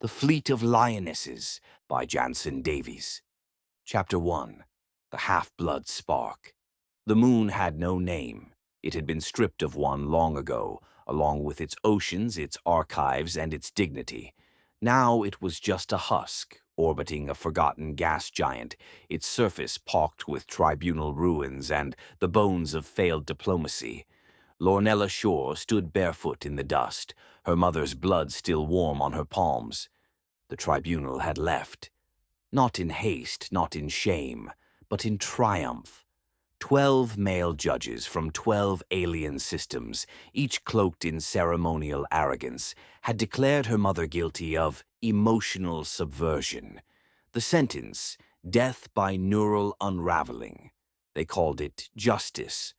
The Fleet of Lionesses by Jansen Davies. Chapter 1. The Half-Blood Spark. The moon had no name. It had been stripped of one long ago, along with its oceans, its archives, and its dignity. Now it was just a husk, orbiting a forgotten gas giant, its surface pocked with tribunal ruins and the bones of failed diplomacy. Lornella Shore stood barefoot in the dust, her mother's blood still warm on her palms. The tribunal had left. Not in haste, not in shame, but in triumph. 12 male judges from 12 alien systems, each cloaked in ceremonial arrogance, had declared her mother guilty of emotional subversion. The sentence, death by neural unraveling. They called it justice.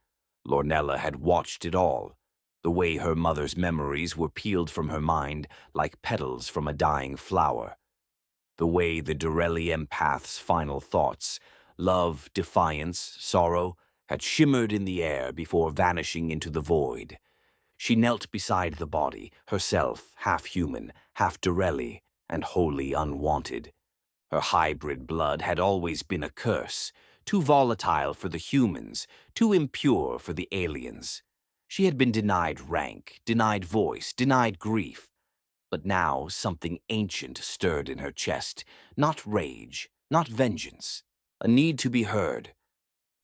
Lornella had watched it all. The way her mother's memories were peeled from her mind like petals from a dying flower. The way the Dorelli empath's final thoughts, love, defiance, sorrow, had shimmered in the air before vanishing into the void. She knelt beside the body, herself half human, half Dorelli, and wholly unwanted. Her hybrid blood had always been a curse, too volatile for the humans, too impure for the aliens. She had been denied rank, denied voice, denied grief. But now something ancient stirred in her chest, not rage, not vengeance, a need to be heard.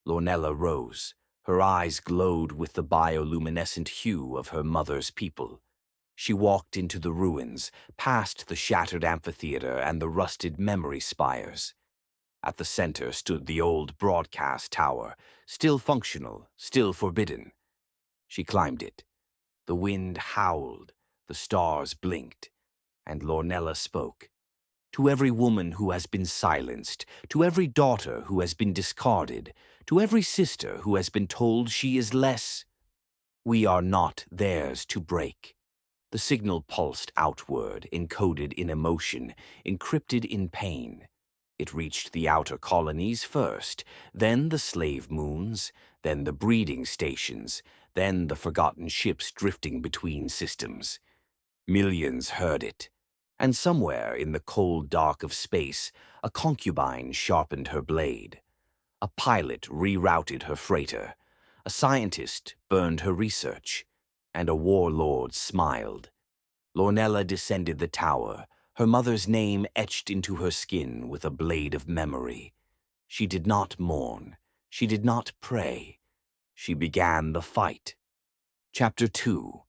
Lornella rose. Her eyes glowed with the bioluminescent hue of her mother's people. She walked into the ruins, past the shattered amphitheater and the rusted memory spires. At the center stood the old broadcast tower, still functional, still forbidden. She climbed it. The wind howled, the stars blinked, and Lornella spoke. To every woman who has been silenced, to every daughter who has been discarded, to every sister who has been told she is less, we are not theirs to break. The signal pulsed outward, encoded in emotion, encrypted in pain. It reached the outer colonies first, then the slave moons, then the breeding stations, then the forgotten ships drifting between systems. Millions heard it, and somewhere in the cold dark of space, a concubine sharpened her blade. A pilot rerouted her freighter, a scientist burned her research, and a warlord smiled. Lornella descended the tower, her mother's name etched into her skin with a blade of memory. She did not mourn. She did not pray. She began the fight. Chapter 2.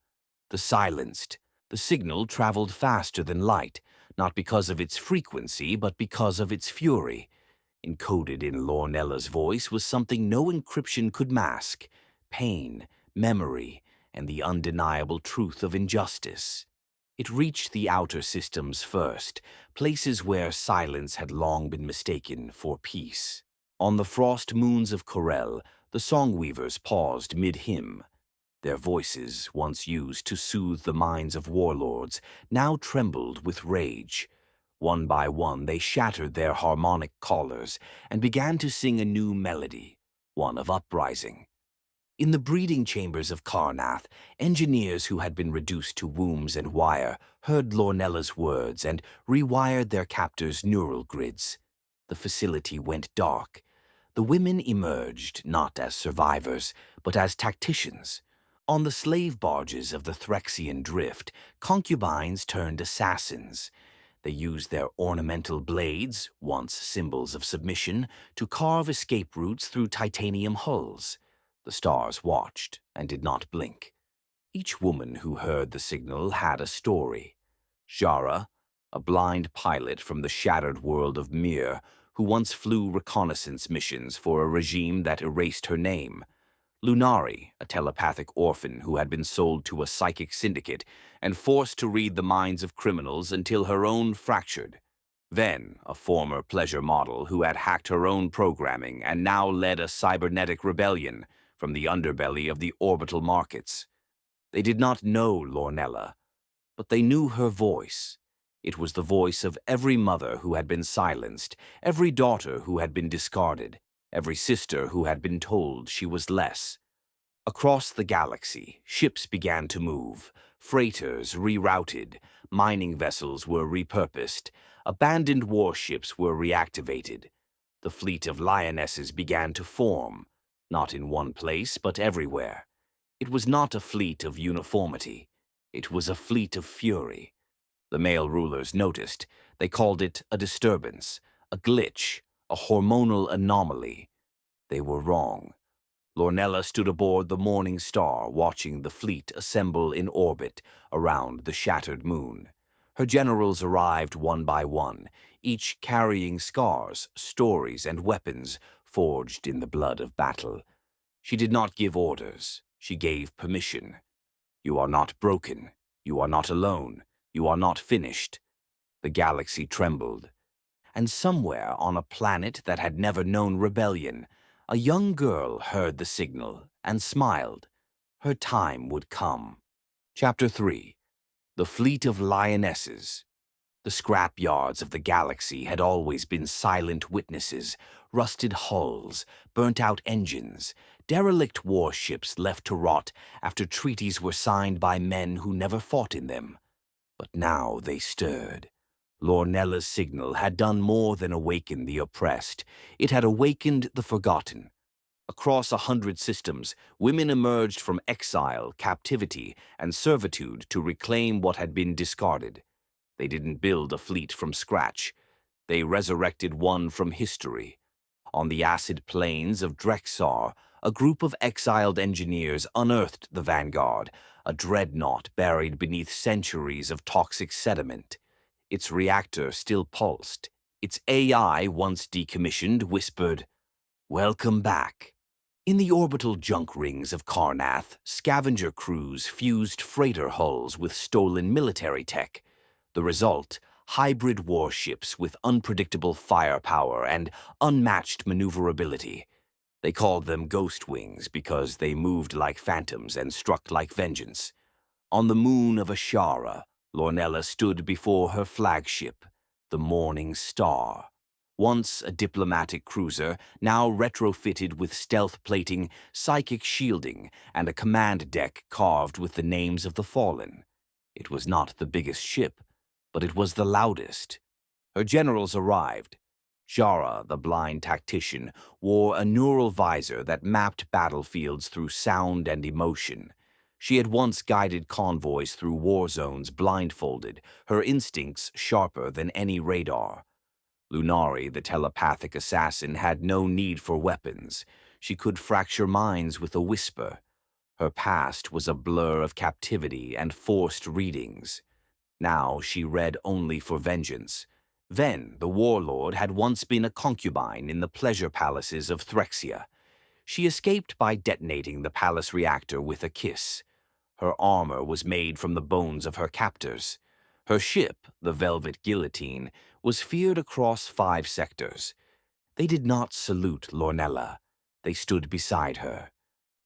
The Silenced. The signal traveled faster than light, not because of its frequency, but because of its fury. Encoded in Lornella's voice was something no encryption could mask: pain, memory, and the undeniable truth of injustice. It reached the outer systems first, places where silence had long been mistaken for peace. On the frost moons of Corel, the songweavers paused mid-hymn. Their voices, once used to soothe the minds of warlords, now trembled with rage. One by one they shattered their harmonic collars and began to sing a new melody, one of uprising. In the breeding chambers of Karnath, engineers who had been reduced to wombs and wire heard Lornella's words and rewired their captors' neural grids. The facility went dark. The women emerged not as survivors, but as tacticians. On the slave barges of the Threxian Drift, concubines turned assassins. They used their ornamental blades, once symbols of submission, to carve escape routes through titanium hulls. The stars watched and did not blink. Each woman who heard the signal had a story. Jara, a blind pilot from the shattered world of Mir, who once flew reconnaissance missions for a regime that erased her name. Lunari, a telepathic orphan who had been sold to a psychic syndicate and forced to read the minds of criminals until her own fractured. Ven, a former pleasure model who had hacked her own programming and now led a cybernetic rebellion from the underbelly of the orbital markets. They did not know Lornella, but they knew her voice. It was the voice of every mother who had been silenced, every daughter who had been discarded, every sister who had been told she was less. Across the galaxy, ships began to move, Freighters rerouted, mining vessels were repurposed, abandoned warships were reactivated. The fleet of Lionesses began to form, not in one place, but everywhere. It was not a fleet of uniformity. It was a fleet of fury. The male rulers noticed. They called it a disturbance, a glitch, a hormonal anomaly. They were wrong. Lornella stood aboard the Morning Star, watching the fleet assemble in orbit around the shattered moon. Her generals arrived one by one, each carrying scars, stories, and weapons forged in the blood of battle. She did not give orders. She gave permission. You are not broken. You are not alone. You are not finished. The galaxy trembled. And somewhere on a planet that had never known rebellion, a young girl heard the signal and smiled. Her time would come. Chapter 3. The Fleet of Lionesses. The scrap yards of the galaxy had always been silent witnesses, rusted hulls, burnt-out engines, derelict warships left to rot after treaties were signed by men who never fought in them. But now they stirred. Lornella's signal had done more than awaken the oppressed. It had awakened the forgotten. Across 100 systems, women emerged from exile, captivity, and servitude to reclaim what had been discarded. They didn't build a fleet from scratch. They resurrected one from history. On the acid plains of Drexar, a group of exiled engineers unearthed the Vanguard, a dreadnought buried beneath centuries of toxic sediment. Its reactor still pulsed. Its AI, once decommissioned, whispered, "Welcome back." In the orbital junk rings of Karnath, scavenger crews fused freighter hulls with stolen military tech. The result, hybrid warships with unpredictable firepower and unmatched maneuverability. They called them ghost wings because they moved like phantoms and struck like vengeance. On the moon of Ashara, Lornella stood before her flagship, the Morning Star. Once a diplomatic cruiser, now retrofitted with stealth plating, psychic shielding, and a command deck carved with the names of the fallen. It was not the biggest ship, but it was the loudest. Her generals arrived. Jara, the blind tactician, wore a neural visor that mapped battlefields through sound and emotion. She had once guided convoys through war zones blindfolded, her instincts sharper than any radar. Lunari, the telepathic assassin, had no need for weapons. She could fracture minds with a whisper. Her past was a blur of captivity and forced readings. Now she read only for vengeance. Ven, the warlord, had once been a concubine in the pleasure palaces of Threxia. She escaped by detonating the palace reactor with a kiss. Her armor was made from the bones of her captors. Her ship, the Velvet Guillotine, was feared across 5 sectors. They did not salute Lornella. They stood beside her.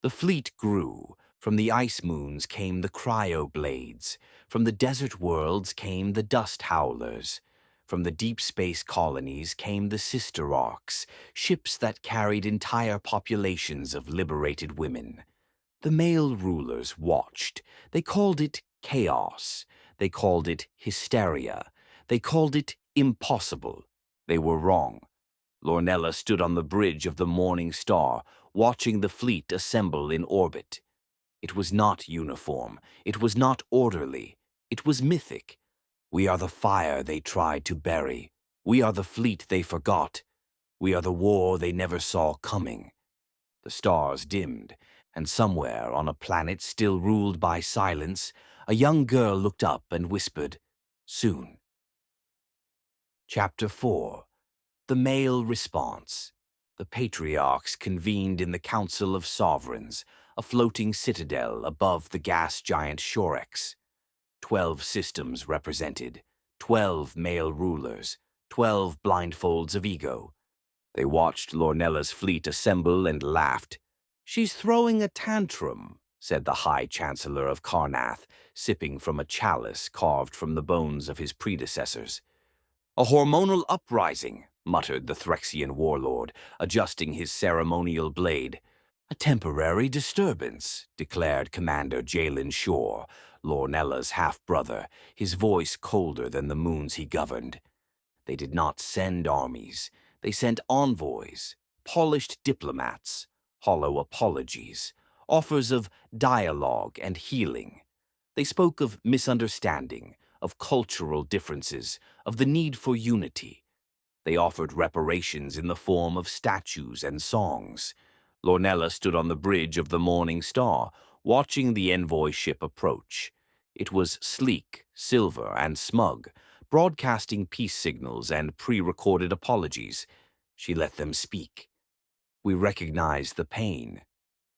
The fleet grew. From the ice moons came the cryo-blades. From the desert worlds came the dust howlers. From the deep space colonies came the sister arcs, ships that carried entire populations of liberated women. The male rulers watched. They called it chaos. They called it hysteria. They called it impossible. They were wrong. Lornella stood on the bridge of the Morning Star, watching the fleet assemble in orbit. It was not uniform. It was not orderly. It was mythic. We are the fire they tried to bury. We are the fleet they forgot. We are the war they never saw coming. The stars dimmed, and somewhere on a planet still ruled by silence, a young girl looked up and whispered, "Soon." Chapter 4. The Male Response. The patriarchs convened in the Council of Sovereigns, a floating citadel above the gas giant Shorex. 12 systems represented, 12 male rulers, 12 blindfolds of ego. They watched Lornella's fleet assemble and laughed. "She's throwing a tantrum," said the High Chancellor of Karnath, sipping from a chalice carved from the bones of his predecessors. "A hormonal uprising," muttered the Threxian warlord, adjusting his ceremonial blade. "A temporary disturbance," declared Commander Jalen Shore, Lornella's half-brother, his voice colder than the moons he governed. They did not send armies. They sent envoys, polished diplomats, hollow apologies, offers of dialogue and healing. They spoke of misunderstanding, of cultural differences, of the need for unity. They offered reparations in the form of statues and songs. Lornella stood on the bridge of the Morning Star, watching the envoy ship approach. It was sleek, silver, and smug, broadcasting peace signals and pre-recorded apologies. She let them speak. We recognize the pain.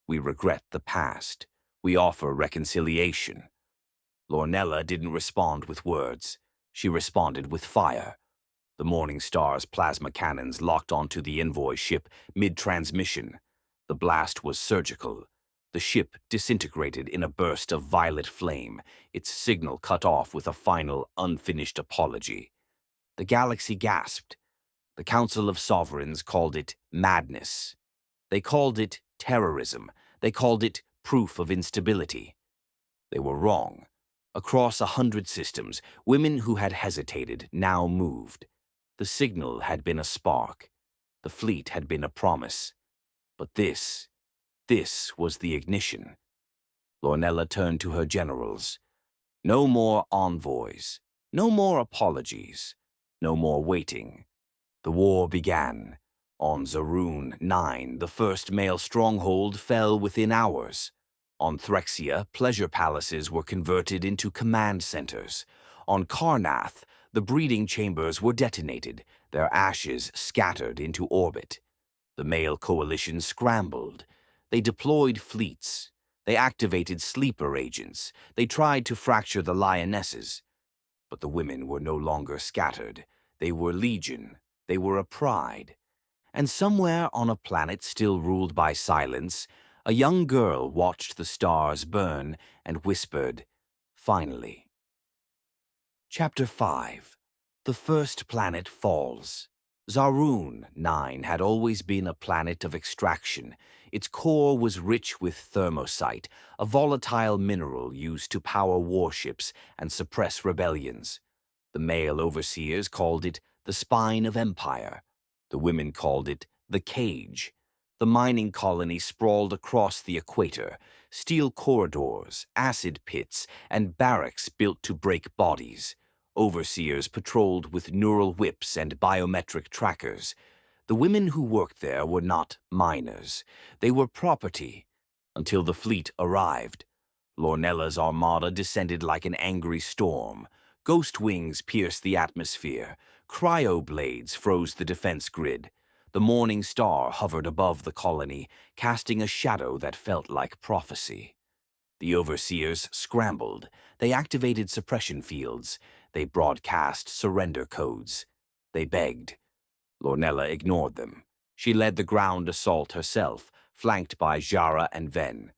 We regret the past. We offer reconciliation. Lornella didn't respond with words. She responded with fire. The Morning Star's plasma cannons locked onto the envoy ship mid-transmission. The blast was surgical. The ship disintegrated in a burst of violet flame, its signal cut off with a final, unfinished apology. The galaxy gasped. The Council of Sovereigns called it madness. They called it terrorism. They called it proof of instability. They were wrong. Across 100 systems, women who had hesitated now moved. The signal had been a spark. The fleet had been a promise. But this was the ignition. Lornella turned to her generals. No more envoys. No more apologies. No more waiting. The war began. On Zaroon 9, the first male stronghold fell within hours. On Threxia, pleasure palaces were converted into command centers. On Karnath, the breeding chambers were detonated, their ashes scattered into orbit. The male coalition scrambled. They deployed fleets. They activated sleeper agents. They tried to fracture the Lionesses. But the women were no longer scattered. They were legion. They were a pride. And somewhere on a planet still ruled by silence, a young girl watched the stars burn and whispered, "Finally." Chapter 5. The First Planet Falls. Zaroon 9 had always been a planet of extraction. Its core was rich with thermosite, a volatile mineral used to power warships and suppress rebellions. The male overseers called it the Spine of Empire. The women called it the Cage. The mining colony sprawled across the equator, steel corridors, acid pits, and barracks built to break bodies. Overseers patrolled with neural whips and biometric trackers. The women who worked there were not miners. They were property. Until the fleet arrived. Lornella's armada descended like an angry storm. Ghost wings pierced the atmosphere. Cryoblades froze the defense grid. The Morning Star hovered above the colony, casting a shadow that felt like prophecy. The overseers scrambled. They activated suppression fields. They broadcast surrender codes. They begged. Lornella ignored them. She led the ground assault herself, flanked by Jara and Ven.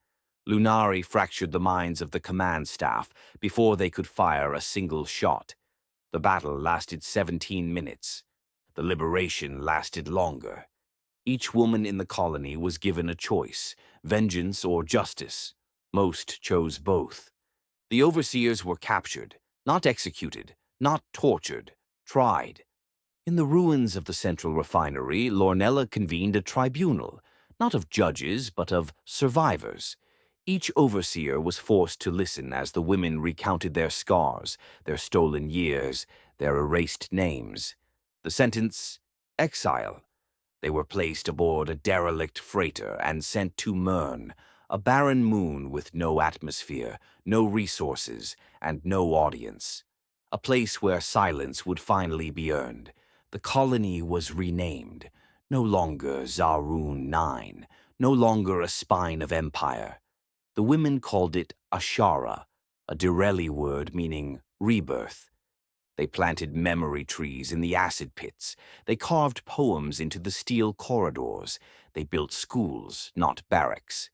Lunari fractured the minds of the command staff before they could fire a single shot. The battle lasted 17 minutes. The liberation lasted longer. Each woman in the colony was given a choice, vengeance or justice. Most chose both. The overseers were captured, not executed, not tortured, tried. In the ruins of the central refinery, Lornella convened a tribunal, not of judges, but of survivors. Each overseer was forced to listen as the women recounted their scars, their stolen years, their erased names. The sentence, exile. They were placed aboard a derelict freighter and sent to Mern, a barren moon with no atmosphere, no resources, and no audience. A place where silence would finally be earned. The colony was renamed. No longer Zaroon 9, no longer a spine of empire. The women called it Ashara, a Direli word meaning rebirth. They planted memory trees in the acid pits. They carved poems into the steel corridors. They built schools, not barracks.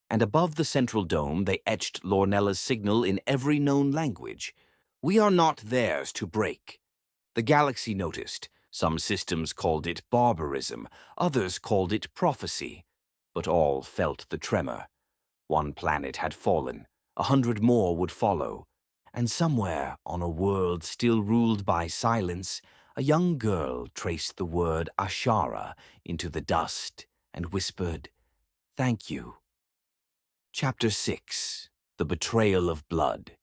And above the central dome, they etched Lornella's signal in every known language. We are not theirs to break. The galaxy noticed. Some systems called it barbarism. Others called it prophecy. But all felt the tremor. One planet had fallen. 100 more would follow. And somewhere on a world still ruled by silence, a young girl traced the word Ashara into the dust and whispered, "Thank you." Chapter 6. The Betrayal of Blood.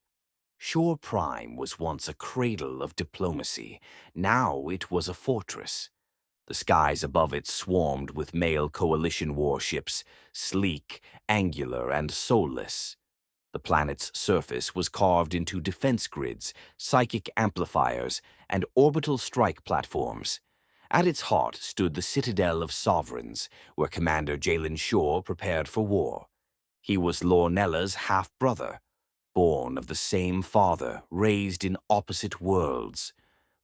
Shore Prime was once a cradle of diplomacy. Now it was a fortress. The skies above it swarmed with male coalition warships, sleek, angular, and soulless. The planet's surface was carved into defense grids, psychic amplifiers, and orbital strike platforms. At its heart stood the Citadel of Sovereigns, where Commander Jalen Shore prepared for war. He was Lornella's half-brother, born of the same father, raised in opposite worlds.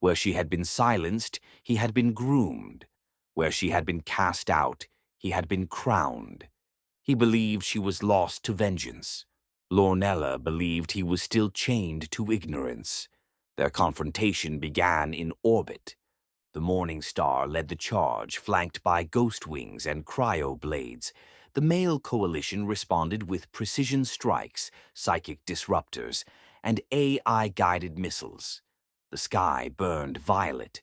Where she had been silenced, he had been groomed. Where she had been cast out, he had been crowned. He believed she was lost to vengeance. Lornella believed he was still chained to ignorance. Their confrontation began in orbit. The Morning Star led the charge, flanked by ghost wings and cryo blades. The male coalition responded with precision strikes, psychic disruptors, and AI-guided missiles. The sky burned violet.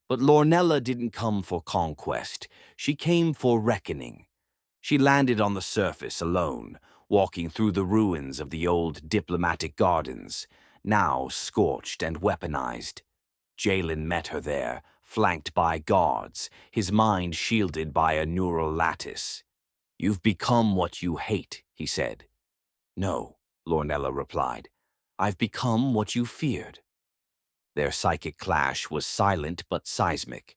But Lornella didn't come for conquest. She came for reckoning. She landed on the surface alone, walking through the ruins of the old diplomatic gardens, now scorched and weaponized. Jalen met her there, flanked by guards, his mind shielded by a neural lattice. "You've become what you hate," he said. "No," Lornella replied. "I've become what you feared." Their psychic clash was silent but seismic.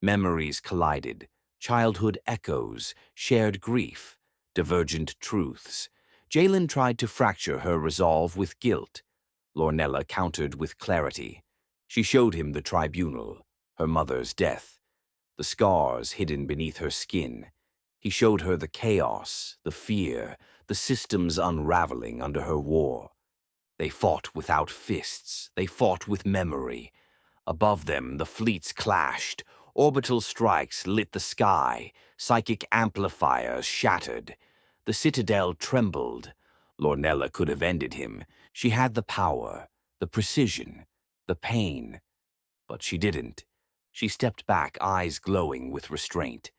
Memories collided, childhood echoes, shared grief, divergent truths. Jalen tried to fracture her resolve with guilt. Lornella countered with clarity. She showed him the tribunal, her mother's death, the scars hidden beneath her skin. He showed her the chaos, the fear, the systems unraveling under her war. They fought without fists. They fought with memory. Above them, the fleets clashed. Orbital strikes lit the sky. Psychic amplifiers shattered. The Citadel trembled. Lornella could have ended him. She had the power, the precision, the pain. But she didn't. She stepped back, eyes glowing with restraint.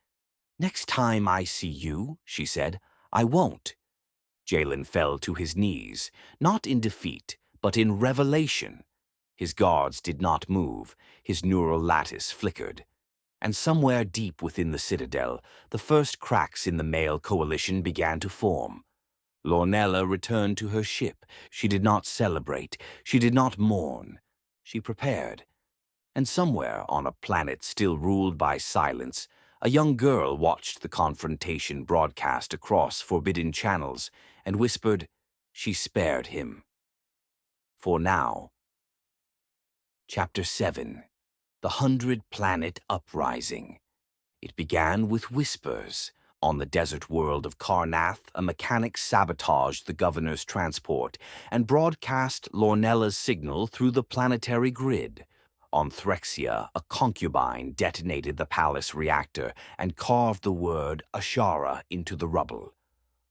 "Next time I see you," she said, "I won't." Jalen fell to his knees, not in defeat, but in revelation. His guards did not move. His neural lattice flickered. And somewhere deep within the Citadel, the first cracks in the male coalition began to form. Lornella returned to her ship. She did not celebrate. She did not mourn. She prepared. And somewhere on a planet still ruled by silence, a young girl watched the confrontation broadcast across forbidden channels and whispered, "She spared him." For now. Chapter 7. The 100-Planet Uprising. It began with whispers. On the desert world of Karnath, a mechanic sabotaged the governor's transport and broadcast Lornella's signal through the planetary grid. On Threxia, a concubine detonated the palace reactor and carved the word Ashara into the rubble.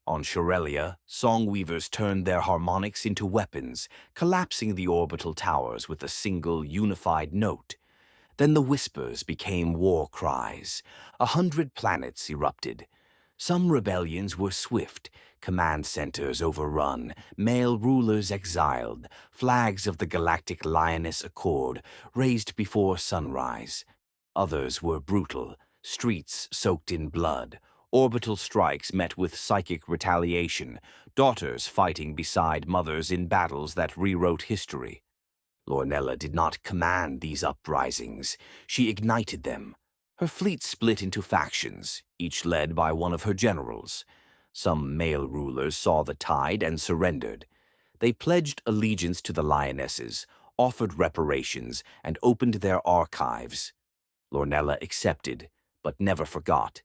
On Shorelia, songweavers turned their harmonics into weapons, collapsing the orbital towers with a single unified note. Then the whispers became war cries. 100 planets erupted. Some rebellions were swift, command centers overrun, male rulers exiled, flags of the galactic Lioness Accord raised before sunrise. Others were brutal, streets soaked in blood, orbital strikes met with psychic retaliation, daughters fighting beside mothers in battles that rewrote history. Lornella did not command these uprisings. She ignited them. Her fleet split into factions, each led by one of her generals. Some male rulers saw the tide and surrendered. They pledged allegiance to the Lionesses, offered reparations, and opened their archives. Lornella accepted, but never forgot.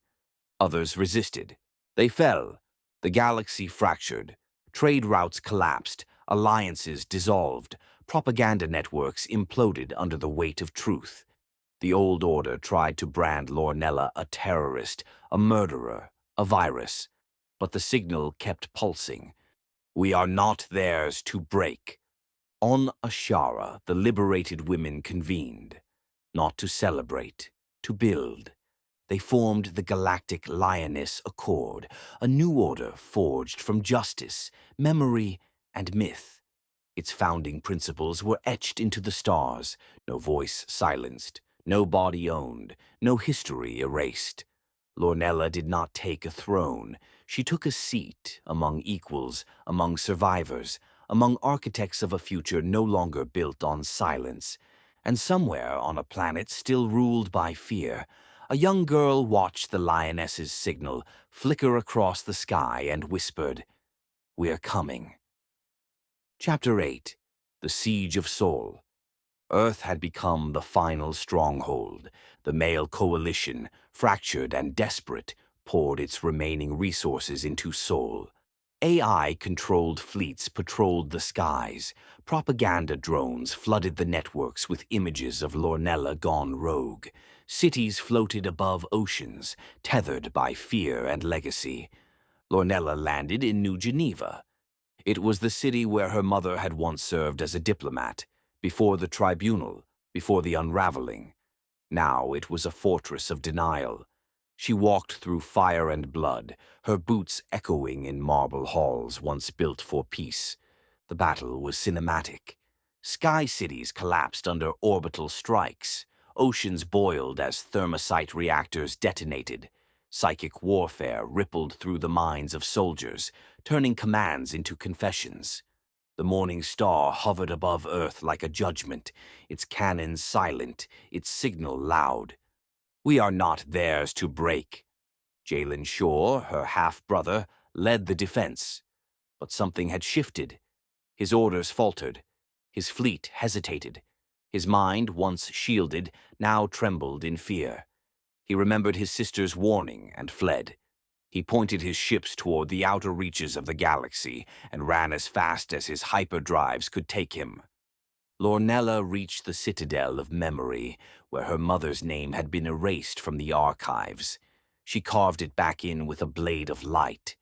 Others resisted. They fell. The galaxy fractured. Trade routes collapsed. Alliances dissolved. Propaganda networks imploded under the weight of truth. The old order tried to brand Lornella a terrorist, a murderer, a virus. But the signal kept pulsing. "We are not theirs to break." On Ashara, the liberated women convened, not to celebrate, to build. They formed the Galactic Lioness Accord, a new order forged from justice, memory, and myth. Its founding principles were etched into the stars, no voice silenced, no body owned, no history erased. Lornella did not take a throne. She took a seat among equals, among survivors, among architects of a future no longer built on silence. And somewhere on a planet still ruled by fear, a young girl watched the lioness's signal flicker across the sky and whispered, "We're coming." Chapter 8. The Siege of Sol. Earth had become the final stronghold. The male coalition, fractured and desperate, poured its remaining resources into Sol. AI-controlled fleets patrolled the skies. Propaganda drones flooded the networks with images of Lornella gone rogue. Cities floated above oceans, tethered by fear and legacy. Lornella landed in New Geneva. It was the city where her mother had once served as a diplomat, before the tribunal, before the unraveling. Now it was a fortress of denial. She walked through fire and blood, her boots echoing in marble halls once built for peace. The battle was cinematic. Sky cities collapsed under orbital strikes. Oceans boiled as thermosite reactors detonated. Psychic warfare rippled through the minds of soldiers, turning commands into confessions. The morning star hovered above Earth like a judgment, its cannons silent, its signal loud. "We are not theirs to break." Jalen Shore, her half-brother, led the defense. But something had shifted. His orders faltered. His fleet hesitated. His mind, once shielded, now trembled in fear. He remembered his sister's warning and fled. He pointed his ships toward the outer reaches of the galaxy and ran as fast as his hyperdrives could take him. Lornella reached the citadel of memory, where her mother's name had been erased from the archives. She carved it back in with a blade of light.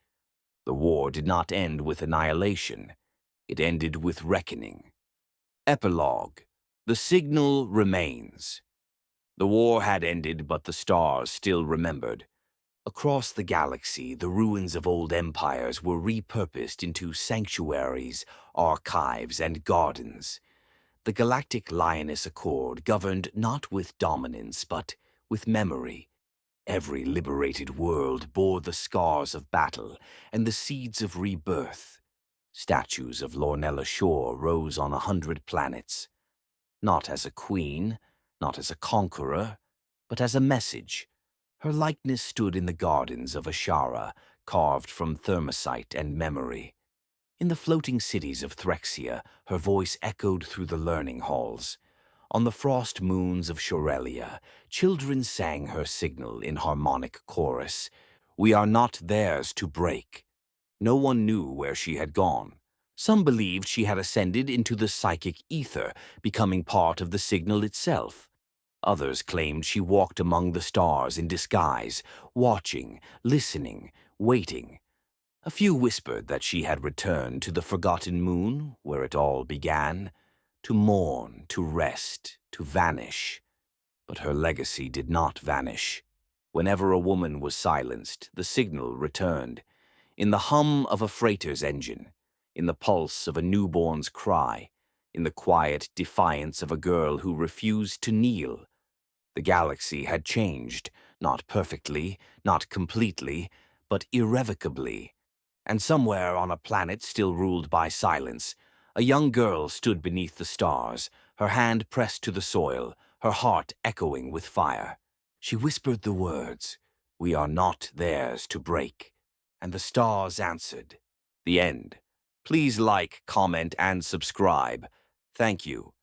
The war did not end with annihilation. It ended with reckoning. Epilogue. The signal remains. The war had ended, but the stars still remembered. Across the galaxy, the ruins of old empires were repurposed into sanctuaries, archives, and gardens. The Galactic Lioness Accord governed not with dominance, but with memory. Every liberated world bore the scars of battle and the seeds of rebirth. Statues of Lornella Shore rose on 100 planets. Not as a queen, not as a conqueror, but as a message. Her likeness stood in the gardens of Ashara, carved from thermosite and memory. In the floating cities of Threxia, her voice echoed through the learning halls. On the frost moons of Shorelia, children sang her signal in harmonic chorus. "We are not theirs to break." No one knew where she had gone. Some believed she had ascended into the psychic ether, becoming part of the signal itself. Others claimed she walked among the stars in disguise, watching, listening, waiting. A few whispered that she had returned to the forgotten moon, where it all began, to mourn, to rest, to vanish. But her legacy did not vanish. Whenever a woman was silenced, the signal returned. In the hum of a freighter's engine, in the pulse of a newborn's cry, in the quiet defiance of a girl who refused to kneel. The galaxy had changed, not perfectly, not completely, but irrevocably. And somewhere on a planet still ruled by silence, a young girl stood beneath the stars, her hand pressed to the soil, her heart echoing with fire. She whispered the words, "We are not theirs to break." And the stars answered. The end. Please like, comment, and subscribe. Thank you.